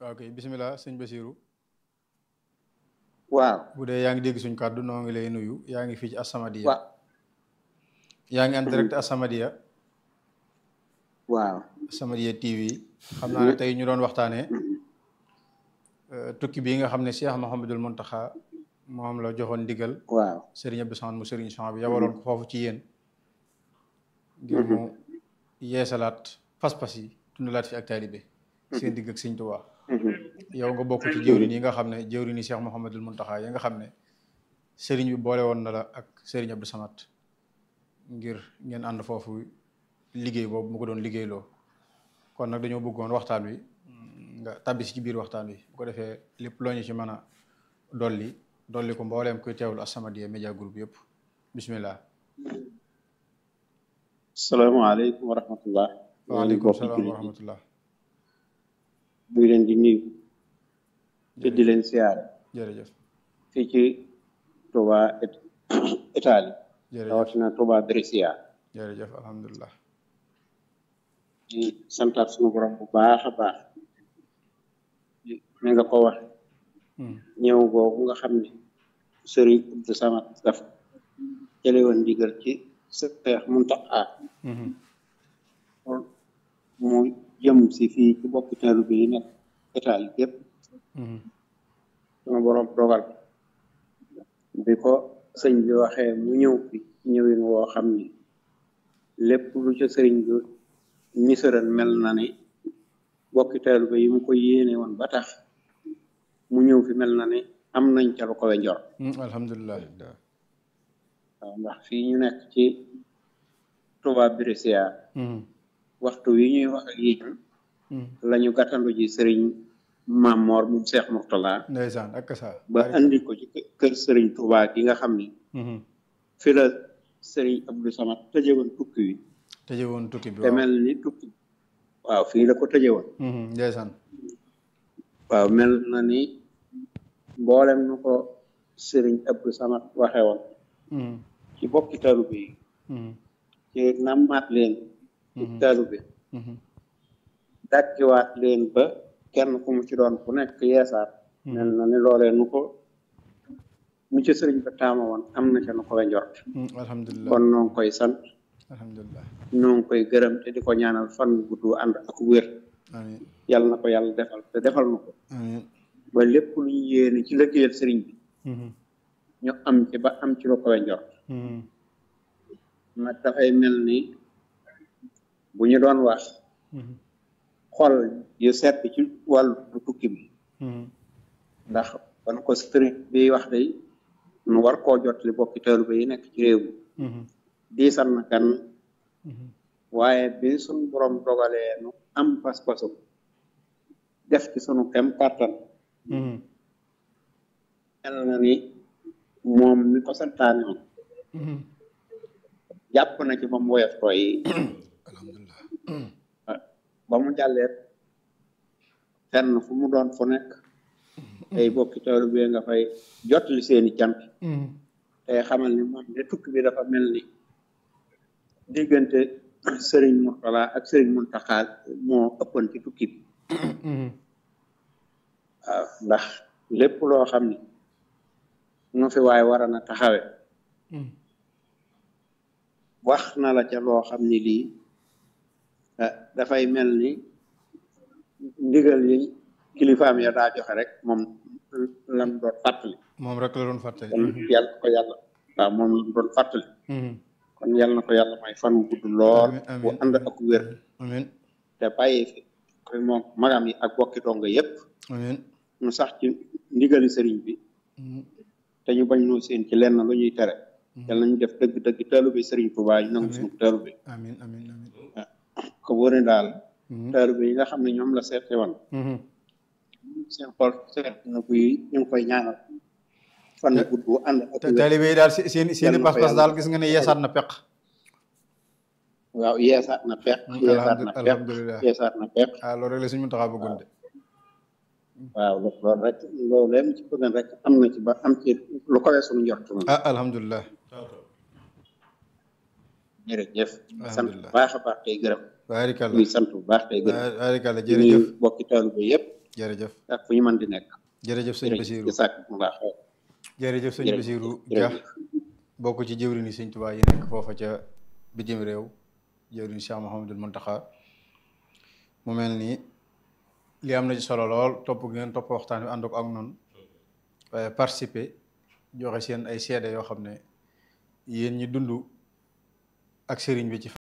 ok bisimilah sëñ Basiru waaw bu dee yaa ngi dégg suñ kàddu noo ngi lay nuyu yaa ngi fii ci As-Samadiyya wa yaa ngi en direct As-Samadiyya waaw As-Samadiyya TV xam naa ne tey ñu doon waxtaanee tukki bii nga xam ne Cheikh Mouhamadul Mountakha moom la joxoon ndigal waaw Serigne Abdou Samad mu Serigne Samad bi yabaloon ko foofu ci yéen ngir mu yeesalaat pas-pas yi dundalaat fi ak taalibe seen digg ak Sëñ Tuubaa yow nga bokk ci jëwriñ yi nga xam ne jëwriñ yi Cheikh Mouhamadul Mountakha yi nga xam ne Serigne bi boole woon na la ak Serigne Abdou Samad ngir ngeen ànd foofu liggéey boobu mu ko doon liggéeyloo kon nag dañoo bëggoon waxtaan wi nga tabbisi ci biir waxtaan wi bu ko defee lépp loo ñu ci mën a dolli ko mbooleem kuy teewlu As-Samadiyya Média Group yëpp bismillah. salaamaaleykum wa rahmatullah. waaleykum salaam wa rahmatullah. mu ngi leen di nuyu. te di leen siyaare. jërëjëf. fii ci Touba Italie. jërëjëf rawatina Touba Brescia. jërëjëf alhamdulilah. di santaat suñu borom bu baax a baax. ni nga ko wax. ñëw googu nga xam ne Sëriñ Abdou Samad daf jële woon ndigal ci Seex Muntaxa mu jëm si fii ci bokki taalibe yi nekk Italie yépp sunu borom dogal bi ko sëñ bi waxee mu ñëw fi ñëwin woo xam ni lépp lu ca sëriñ bi nisaral mel na ni bokki taalibe yi mu ko yéene woon ba tax mu ñëw fi mel na ni am nañ ca lu ko we njor alhamdulilah. waaw ndax fii ñu nekk ci Touba Brescia waxtu wi ñuy wax ak yéen la ñu gàttandu ji sëriñ Maam Moor mu Seex Murtala ndeysaan ak sa ba andi ko ci kër sëriñ Touba gi nga xam ni fi la sëriñ Abdou Samad tëjewoon tukki wi tëjewoon tukki bi te mel ni tukki waaw fii la ko tëjewoon ndeysaan waaw mel na ni mboolem nu ko sëriñ Abdou Samad waxe woon ci bokki taalibe yi ci nammaat leen ci taalibe dàkkiwaat leen ba kenn ku mu ci doon ku nekk yeesaat mel na ni loolee nu ko mu ci sëriñ ba taama woon am na ca nu ko we njort alhamdulilah kon noo ngi koy sant alhamdulilah noo ngi koy gërëm te di ko ñaanal fan gudd ànd ak wér amiin yàlla na ko yàlla defal te defal na ko amiin ba lépp lu ñu yéene ci liggéeyal sëriñ bi ñu am ci ba am ci lu ko we njort nag dafay mel ni bu ñu doon wax xol yu sedd ci wàllu tukki bi ndax ban ko sëriñ bi wax day nu war koo jot li bokki taalibe yi nekk ci réew mi diisal na kan waaye bi suñu borom dogalee nu am pas-pasu def ci sunu kem kàttan mel na ni moom mi ko santaane woon jàpp na ci ba mu woyof tooy alhamdulilah ba mu jàlleet fenn fu mu doon fu nekk ay bokki taalibe nga fay jotli seeni cant tey xamal ni moom de tukki bi dafa mel ni diggante sëriñ Murtala ak sëriñ Muntaxa moo ëppoon ci tukki bi waaw ndax lépp loo xam ni nu fi waaye war na taxawe wax na la ca loo xam ni lii dafay mel ni ndigal yi kilifaam ya daa joxe rek moom lam doon fàttali moom rek la doon fàttali kon yàlla ko yàlla waaw moom lam doon fàttali kon yàlla na ko yàlla may fan gudd lool bu ànd ak wér amiin te bàyyi fi koy moom magam yi ak bokki donga yépp amiin nu sax ci ndigali sëriñ bi te ñu bañ noo seen ci lenn lu ñuy tere yàlla nañu def dëgg taalibe sëriñ Tuubaa ñu nangu suñu taalibe amiin amiin amiin ko wóore daal taalibe yi nga xam ne ñoom la seete woon seen xol seet na buy ñu ngi koy ñaanal fan gudd bu ànd ak taalibe yi daal seeni pas-pas daal gis nga ne yeesaat na peq waaw yeesaat na peq alhamdulilah yeesaat na peq loolu rek la suñu Muntaxa bëggoon de waaw loolu rek loolu leen ci bëggoon rek am na ci ba am ci lu ko weesu suñu njort na alhamdulilah jërëjëf sant bu baax a baax tey gërëm baarikàlla ñuy sant bu baax tey gërëm baarikàlla jërëjëf bokki taalibe yëpp jërëjëf ak fu ñu mën di nekk. jërëjëf sëñ Basiru ci sàkk mu baax. jërëjëf sëñ Basiru Dia bokk ci jëwriñu sëñ Tuubaa yi nekk foofa ca bitim réew jëwriñ Cheikh Mouhamadul Muntaxa mu mel nii li am na ci solo lool topp ngeen topp waxtaan wi ànd ko ak noonu waaye participer joxe seen ay seede yoo xam ne yéen ñi dund ak sëriñ bi ci